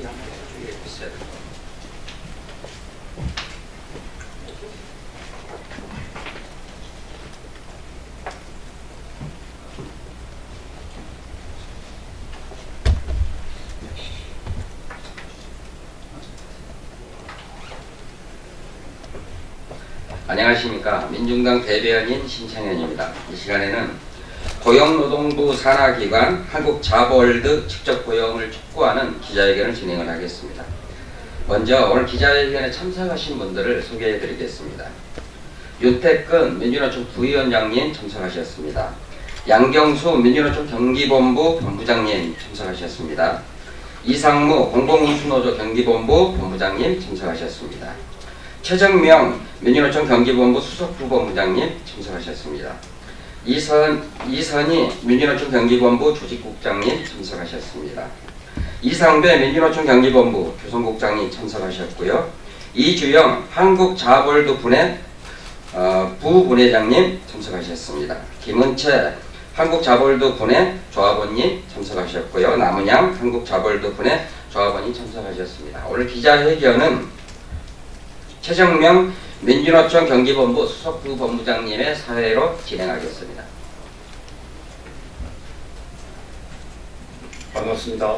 여기 한번 이쪽에 있어야 될 것 같아요. 안녕하십니까. 민중당 대변인 신창현입니다. 이 시간에는 고용노동부 산하기관 한국자보월드 직접 고용을 촉구하는 기자회견을 진행을 하겠습니다. 먼저 오늘 기자회견에 참석하신 분들을 소개해 드리겠습니다. 윤태근 민주노총 부위원장님 참석하셨습니다. 양경수 민주노총 경기본부 본부장님 참석하셨습니다. 이상무 공공운수노조 경기본부 본부장님 참석하셨습니다. 최정명 민주노총 경기본부 수석부본부장님 참석하셨습니다. 이선희 민주노총 경기본부 조직국장님 참석하셨습니다. 이상배 민주노총 경기본부 교섭국장님 참석하셨고요. 이주영 한국자보월드 분해 부분회장님 참석하셨습니다. 김은채 한국자보월드 분해 조합원님 참석하셨고요. 남은양 한국자보월드 분해 조합원님 참석하셨습니다. 오늘 기자회견은 최정명 민주노총 경기본부 수석부본부장님의 사회로 진행하겠습니다. 반갑습니다.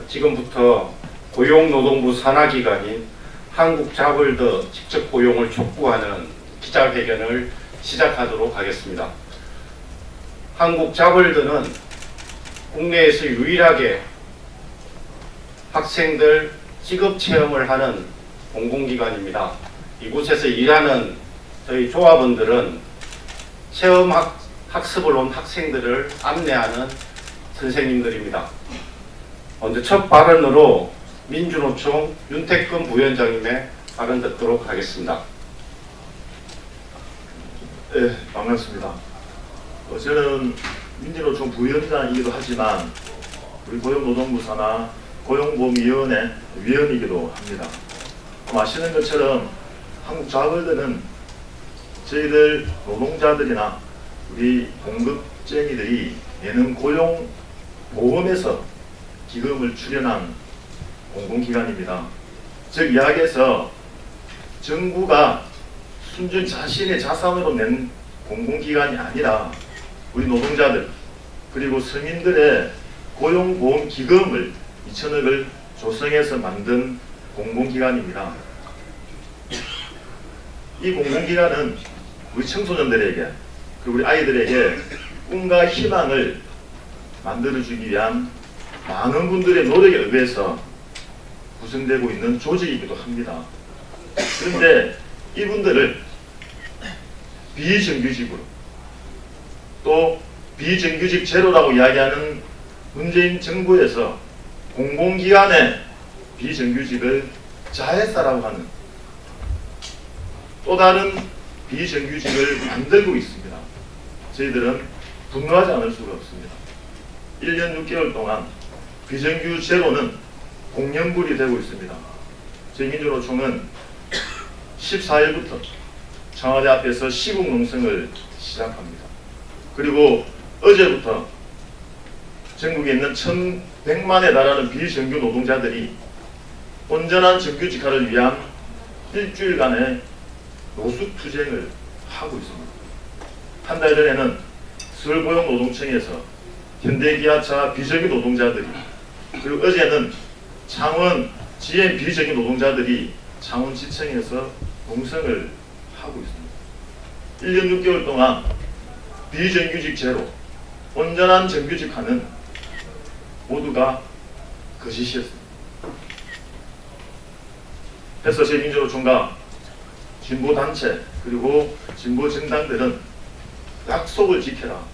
지금부터 고용노동부 산하기관인 한국자보월드 직접 고용을 촉구하는 기자회견을 시작하도록 하겠습니다. 한국자보월드는 국내에서 유일하게 학생들 직업체험을 하는 공공기관입니다. 이곳에서 일하는 저희 조합원들은 체험 학습을 온 학생들을 안내하는 선생님들입니다. 먼저 첫 발언으로 민주노총 윤태근 부위원장님의 발언 듣도록 하겠습니다. 네, 반갑습니다. 저는 민주노총 부위원장이기도 하지만 우리 고용노동부 산하 고용보험위원회 위원이기도 합니다. 아시는 것처럼 한국자보월드는 저희들 노동자들이나 우리 공급쟁이들이 내는 고용보험에서 기금을 출연한 공공기관입니다. 즉 이야기해서 정부가 순전 자신의 자산으로 낸 공공기관이 아니라 우리 노동자들 그리고 서민들의 고용보험 기금을 2천억을 조성해서 만든 공공기관입니다. 이 공공기관은 우리 청소년들에게 그리고 우리 아이들에게 꿈과 희망을 만들어주기 위한 많은 분들의 노력에 의해서 구성되고 있는 조직이기도 합니다. 그런데 이분들을 비정규직으로 또 비정규직 제로라고 이야기하는 문재인 정부에서 공공기관의 비정규직을 자회사라고 하는 또 다른 비정규직을 만들고 있습니다. 저희들은 분노하지 않을 수가 없습니다. 1년 6개월 동안 비정규 제로는 공연불이 되고 있습니다. 저희 민주노총은 14일부터 청와대 앞에서 시국 농성을 시작합니다. 그리고 어제부터 전국에 있는 1,100만에 달하는 비정규 노동자들이 온전한 정규직화를 위한 일주일간의 노숙투쟁을 하고 있습니다. 한 달 전에는 서울고용노동청에서 현대기아차 비정규 노동자들이 그리고 어제는 창원 GM 비정규 노동자들이 창원지청에서 농성을 하고 있습니다. 1년 6개월 동안 비정규직 제로, 온전한 정규직화는 모두가 거짓이었습니다. 그래서 저희 민주노총과 진보단체 그리고 진보정당들은 약속을 지켜라,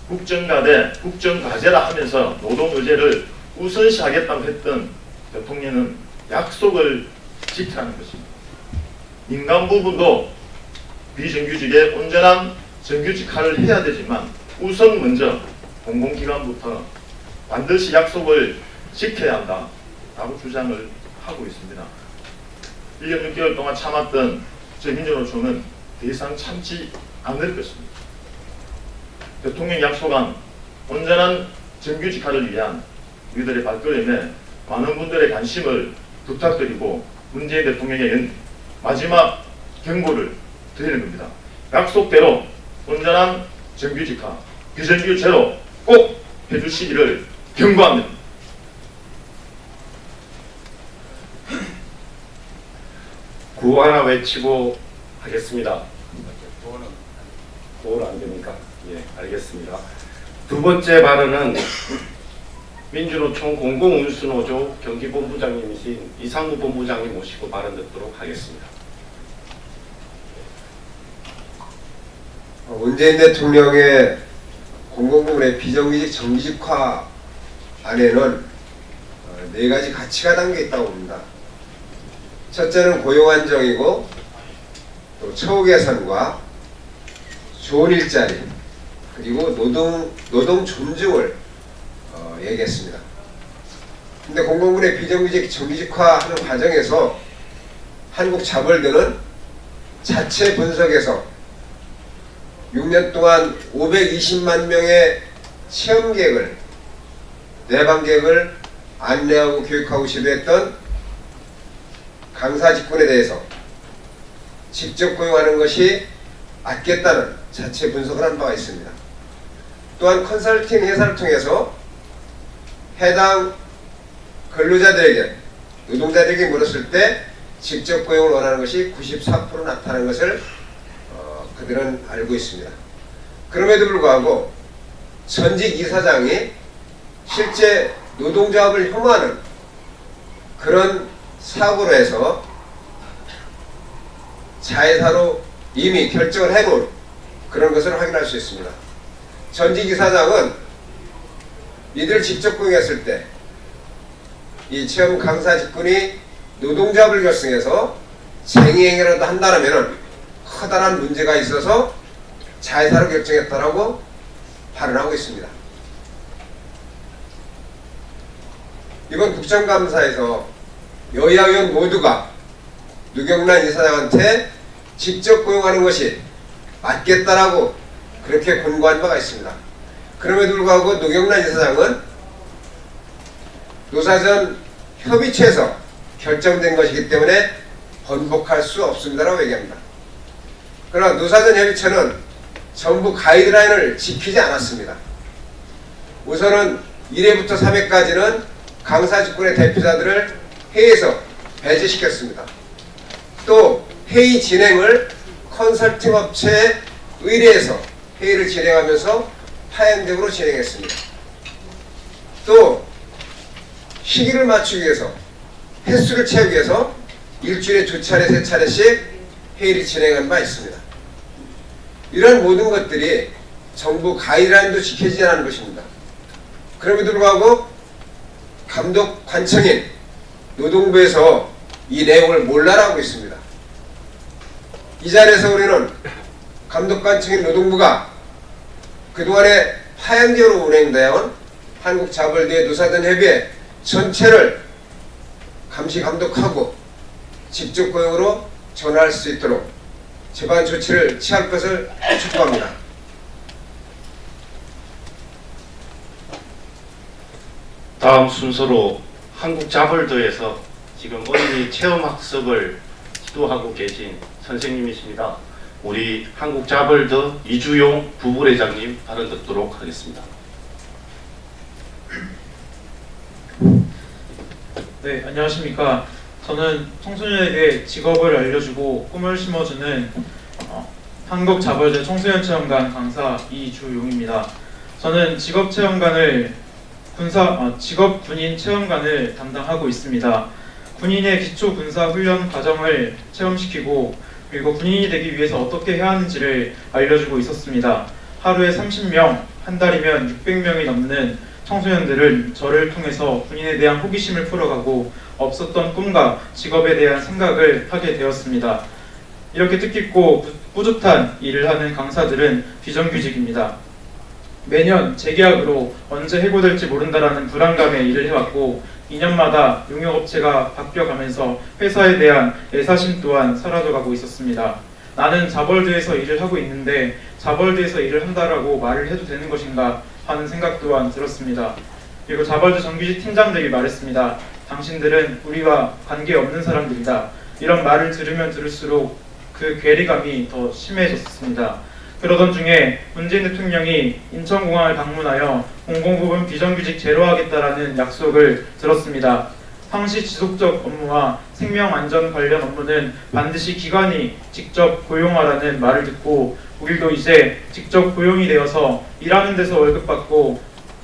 국정가대, 국정과제라 하면서 노동의제를 우선시하겠다고 했던 대통령은 약속을 지키라는 것입니다. 민간 부분도 비정규직의 온전한 정규직화를 해야 되지만 우선 먼저 공공기관부터 반드시 약속을 지켜야 한다라고 주장을 하고 있습니다. 1년 6개월 동안 참았던 저희 민주노총은 더 이상 참지 않을 것입니다. 대통령 약속한 온전한 정규직화를 위한 우리들의 발걸음에 많은 분들의 관심을 부탁드리고 문재인 대통령의 마지막 경고를 드리는 겁니다. 약속대로 온전한 정규직화, 비정규 제로 꼭 해주시기를 경고합니다. 구호 하나 외치고 하겠습니다. 구호는 안 됩니까? 예, 알겠습니다. 두 번째 발언은 민주노총 공공운수노조 경기본부장님이신 이상무 본부장님 모시고 발언 듣도록 하겠습니다. 문재인 대통령의 공공부문의 비정규직 정규직화 안에는 네 가지 가치가 담겨 있다고 봅니다. 첫째는 고용 안정이고, 또 처우 개선과 좋은 일자리, 그리고 노동 존중을 얘기했습니다. 근데 공공부문의 비정규직 정규직화하는 과정에서 한국 자벌드는 자체 분석에서 6년 동안 520만 명의 체험객을, 내방객을 안내하고 교육하고 지도했던 강사 직군에 대해서 직접 고용하는 것이 맞겠다는 자체 분석을 한 바가 있습니다. 또한 컨설팅 회사를 통해서 해당 근로자들에게, 노동자들에게 물었을 때 직접 고용을 원하는 것이 94% 나타나는 것을 그들은 알고 있습니다. 그럼에도 불구하고 전직 이사장이 실제 노동조합을 혐오하는 그런 사고로 해서 자회사로 이미 결정을 해놓은 그런 것을 확인할 수 있습니다. 전직 이사장은 이들 직접 고용했을 때 이 체험 강사 직군이 노동조합을 결성해서 쟁의행위라도 한다면 커다란 문제가 있어서 자회사로 결정했다라고 발언하고 있습니다. 이번 국정감사에서 여야 의원 모두가 누경란 이사장한테 직접 고용하는 것이 맞겠다라고 그렇게 권고한 바가 있습니다. 그럼에도 불구하고 누경란 이사장은 노사전 협의체에서 결정된 것이기 때문에 번복할 수 없습니다라고 얘기합니다. 그러나 노사전 협의체는 정부 가이드라인을 지키지 않았습니다. 우선은 1회부터 3회까지는 강사 직군의 대표자들을 회의에서 배제시켰습니다. 또 회의 진행을 컨설팅 업체에 의뢰해서 회의를 진행하면서 파행적으로 진행했습니다. 또 시기를 맞추기 위해서, 횟수를 채우기 위해서 일주일에 2차례, 3차례씩 회의를 진행한 바 있습니다. 이런 모든 것들이 정부 가이드라인도 지켜지지 않은 것입니다. 그럼에도 불구하고 감독 관청인 노동부에서 이 내용을 몰라라고 있습니다. 이 자리에서 우리는 감독 관청인 노동부가 그동안에 파행적으로 운행되어온 한국자벌드의 노사전 협의회 전체를 감시 감독하고 직접 고용으로 전환할 수 있도록 제반 조치를 취할 것을 촉구합니다. 다음 순서로 한국자벌드에서 지금 어린이 체험학습을 지도하고 계신 선생님이십니다. 우리 한국자벌드 이주용 부부회장님 발언 듣도록 하겠습니다. 네, 안녕하십니까. 저는 청소년에게 직업을 알려주고 꿈을 심어주는 한국자벌드 청소년체험관 강사 이주용입니다. 저는 직업체험관을 직업군인 체험관을 담당하고 있습니다. 군인의 기초군사훈련 과정을 체험시키고 그리고 군인이 되기 위해서 어떻게 해야 하는지를 알려주고 있었습니다. 하루에 30명, 한 달이면 600명이 넘는 청소년들은 저를 통해서 군인에 대한 호기심을 풀어가고 없었던 꿈과 직업에 대한 생각을 하게 되었습니다. 이렇게 뜻깊고 뿌듯한 일을 하는 강사들은 비정규직입니다. 매년 재계약으로 언제 해고될지 모른다라는 불안감에 일을 해왔고 2년마다 용역업체가 바뀌어가면서 회사에 대한 애사심 또한 사라져가고 있었습니다. 나는 자벌드에서 일을 하고 있는데 자벌드에서 일을 한다라고 말을 해도 되는 것인가 하는 생각 또한 들었습니다. 그리고 자벌드 정규직 팀장들이 말했습니다. 당신들은 우리와 관계없는 사람들이다. 이런 말을 들으면 들을수록 그 괴리감이 더 심해졌습니다. 그러던 중에 문재인 대통령이 인천공항을 방문하여 공공부문 비정규직 제로하겠다라는 약속을 들었습니다. 상시 지속적 업무와 생명안전 관련 업무는 반드시 기관이 직접 고용하라는 말을 듣고 우리도 이제 직접 고용이 되어서 일하는 데서 월급 받고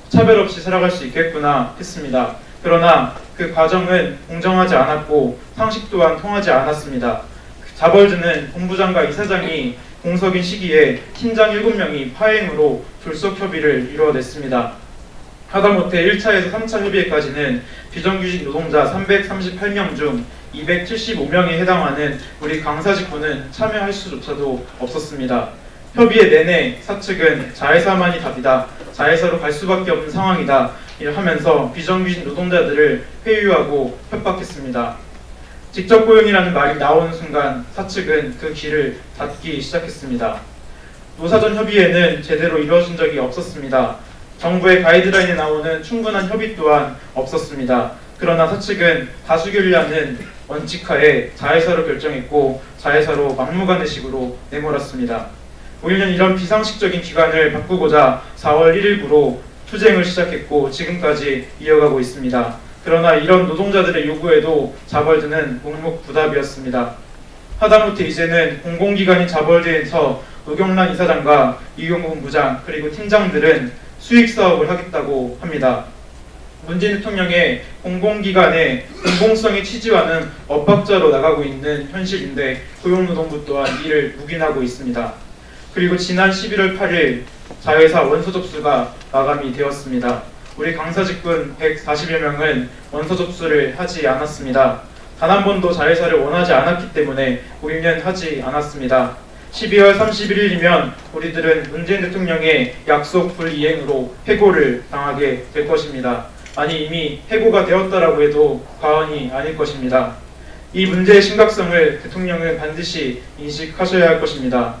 차별 없이 살아갈 수 있겠구나 했습니다. 그러나 그 과정은 공정하지 않았고 상식 또한 통하지 않았습니다. 자벌드는 본부장과 이사장이 공석인 시기에 팀장 7명이 파행으로 졸속 협의를 이루어냈습니다. 하다못해 1차에서 3차 협의회까지는 비정규직 노동자 338명 중 275명에 해당하는 우리 강사직군은 참여할 수조차도 없었습니다. 협의회 내내 사측은 자회사만이 답이다, 자회사로 갈 수밖에 없는 상황이다 하면서 비정규직 노동자들을 회유하고 협박했습니다. 직접 고용이라는 말이 나오는 순간 사측은 그 길을 닫기 시작했습니다. 노사전 협의회는 제대로 이루어진 적이 없었습니다. 정부의 가이드라인에 나오는 충분한 협의 또한 없었습니다. 그러나 사측은 다수결이라는 원칙하에 자회사로 결정했고 자회사로 막무가내식으로 내몰았습니다. 우리는 이런 비상식적인 기간을 바꾸고자 4월 1일부로 투쟁을 시작했고 지금까지 이어가고 있습니다. 그러나 이런 노동자들의 요구에도 자벌드는 묵묵부답이었습니다. 하다못해 이제는 공공기관인 자벌드에서 노경란 이사장과 이경구 본부장 그리고 팀장들은 수익사업을 하겠다고 합니다. 문재인 대통령의 공공기관의 공공성의 취지와는 엇박자로 나가고 있는 현실인데 고용노동부 또한 이를 묵인하고 있습니다. 그리고 지난 11월 8일 자회사 원서 접수가 마감이 되었습니다. 우리 강사직군 140여 명은 원서 접수를 하지 않았습니다. 단 한 번도 자회사를 원하지 않았기 때문에 우리는 하지 않았습니다. 12월 31일이면 우리들은 문재인 대통령의 약속 불이행으로 해고를 당하게 될 것입니다. 아니 이미 해고가 되었다라고 해도 과언이 아닐 것입니다. 이 문제의 심각성을 대통령은 반드시 인식하셔야 할 것입니다.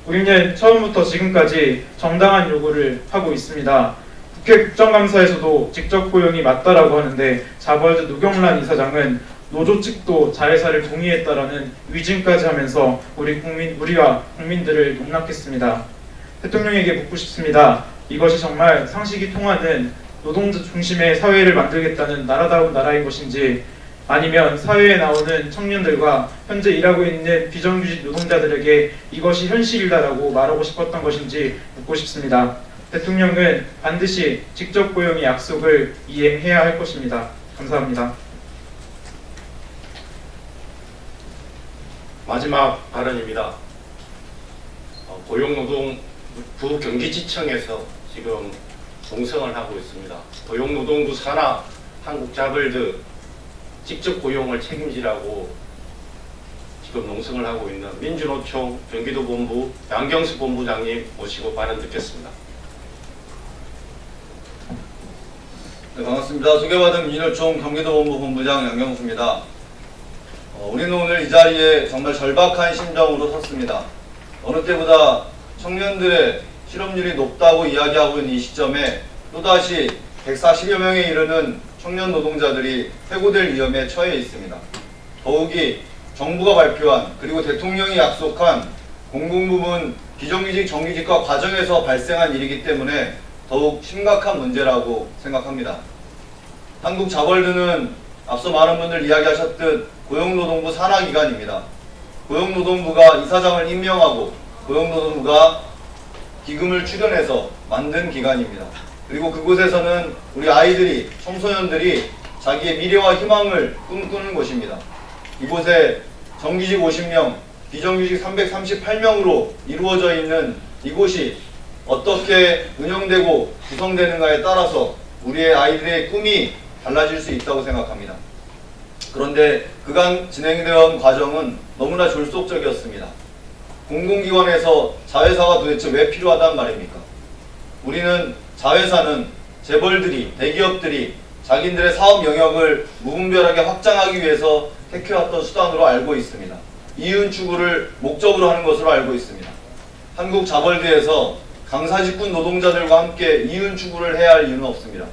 우리는 처음부터 지금까지 정당한 요구를 하고 있습니다. 국회 국정감사에서도 직접 고용이 맞다라고 하는데 자벌드 노경란 이사장은 노조 측도 자회사를 동의했다라는 위증까지 하면서 우리와 국민들을 농락했습니다. 대통령에게 묻고 싶습니다. 이것이 정말 상식이 통하는 노동자 중심의 사회를 만들겠다는 나라다운 나라인 것인지 아니면 사회에 나오는 청년들과 현재 일하고 있는 비정규직 노동자들에게 이것이 현실이다라고 말하고 싶었던 것인지 묻고 싶습니다. 대통령은 반드시 직접 고용의 약속을 이행해야 할 것입니다. 감사합니다. 마지막 발언입니다. 고용노동부 경기지청에서 지금 농성을 하고 있습니다. 고용노동부 산하 한국자벌드 직접 고용을 책임지라고 지금 농성을 하고 있는 민주노총 경기도본부 양경수 본부장님 모시고 발언 듣겠습니다. 네, 반갑습니다. 소개받은 민주노총 경기도본부 본부장 양경수입니다. 우리는 오늘 이 자리에 정말 절박한 심정으로 섰습니다. 어느 때보다 청년들의 실업률이 높다고 이야기하고 있는 이 시점에 또다시 140여 명에 이르는 청년 노동자들이 해고될 위험에 처해 있습니다. 더욱이 정부가 발표한 그리고 대통령이 약속한 공공부문 비정규직 정규직화 과정에서 발생한 일이기 때문에 더욱 심각한 문제라고 생각합니다. 한국자벌드는 앞서 많은 분들 이야기하셨듯 고용노동부 산하기관입니다. 고용노동부가 이사장을 임명하고 고용노동부가 기금을 출연해서 만든 기관입니다. 그리고 그곳에서는 우리 아이들이, 청소년들이 자기의 미래와 희망을 꿈꾸는 곳입니다. 이곳에 정규직 50명, 비정규직 338명으로 이루어져 있는 이곳이 어떻게 운영되고 구성되는가에 따라서 우리의 아이들의 꿈이 달라질 수 있다고 생각합니다. 그런데 그간 진행되어 과정은 너무나 졸속적이었습니다. 공공기관에서 자회사가 도대체 왜 필요하단 말입니까? 우리는 자회사는 재벌들이, 대기업들이 자기들의 사업 영역을 무분별하게 확장하기 위해서 택해왔던 수단으로 알고 있습니다. 이윤 추구를 목적으로 하는 것으로 알고 있습니다. 한국 자벌드에서 강사직군 노동자들과 함께 이윤 추구를 해야 할 이유는 없습니다.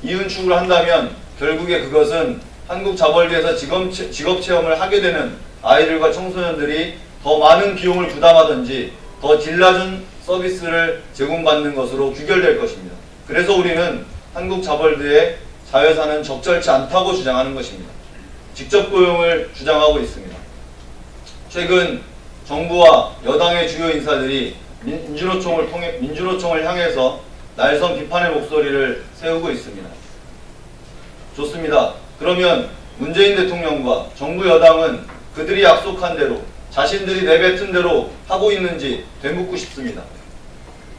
이윤 추구를 한다면 결국에 그것은 한국 자벌드에서 직업 체험을 하게 되는 아이들과 청소년들이 더 많은 비용을 부담하든지 더 질 낮은 서비스를 제공받는 것으로 귀결될 것입니다. 그래서 우리는 한국 자벌드의 자회사는 적절치 않다고 주장하는 것입니다. 직접 고용을 주장하고 있습니다. 최근 정부와 여당의 주요 인사들이 민주노총을 향해서 날선 비판의 목소리를 세우고 있습니다. 좋습니다. 그러면 문재인 대통령과 정부 여당은 그들이 약속한 대로 자신들이 내뱉은 대로 하고 있는지 되묻고 싶습니다.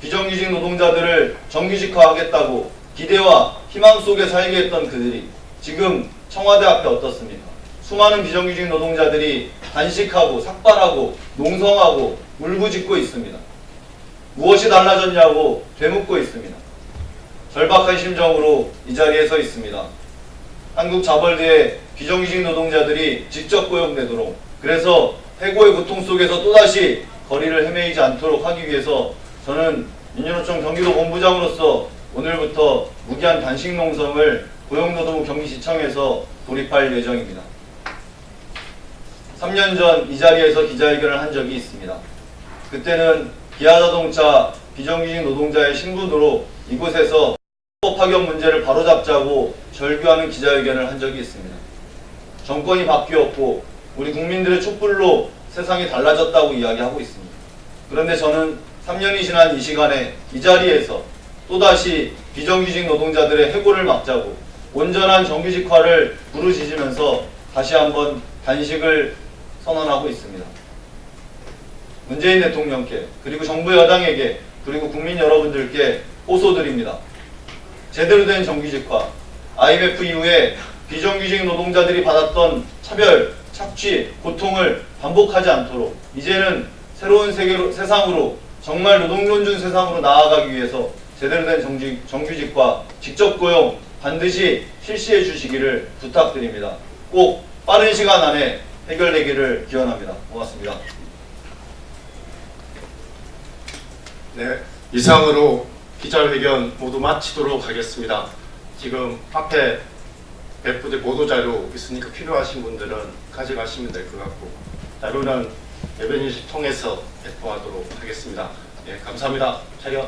비정규직 노동자들을 정규직화하겠다고 기대와 희망 속에 살게 했던 그들이 지금 청와대 앞에 어떻습니까? 수많은 비정규직 노동자들이 단식하고 삭발하고 농성하고 울부짖고 있습니다. 무엇이 달라졌냐고 되묻고 있습니다. 절박한 심정으로 이 자리에 서 있습니다. 한국 자벌드의 비정규직 노동자들이 직접 고용되도록, 그래서 해고의 고통 속에서 또다시 거리를 헤매이지 않도록 하기 위해서 저는 민주노총 경기도 본부장으로서 오늘부터 무기한 단식 농성을 고용노동부 경기지청에서 돌입할 예정입니다. 3년 전 이 자리에서 기자회견을 한 적이 있습니다. 그때는 기아자동차 비정규직 노동자의 신분으로 이곳에서 파견 문제를 바로잡자고 절규하는 기자회견을 한 적이 있습니다. 정권이 바뀌었고 우리 국민들의 촛불로 세상이 달라졌다고 이야기하고 있습니다. 그런데 저는 3년이 지난 이 시간에 이 자리에서 또다시 비정규직 노동자들의 해고를 막자고 온전한 정규직화를 부르짖으면서 다시 한번 단식을 선언하고 있습니다. 문재인 대통령께, 그리고 정부 여당에게, 그리고 국민 여러분들께 호소드립니다. 제대로 된 정규직화, IMF 이후에 비정규직 노동자들이 받았던 차별, 착취, 고통을 반복하지 않도록 이제는 새로운 세상으로, 정말 노동존중 세상으로 나아가기 위해서 제대로 된 정규직과 직접 고용 반드시 실시해 주시기를 부탁드립니다. 꼭 빠른 시간 안에 해결되기를 기원합니다. 고맙습니다. 네, 이상으로 기자회견 모두 마치도록 하겠습니다. 지금 앞에 배포된 보도자료 있으니까 필요하신 분들은 가져가시면 될 것 같고, 자료는 대변인실 통해서 배포하도록 하겠습니다. 예, 감사합니다. 차렷.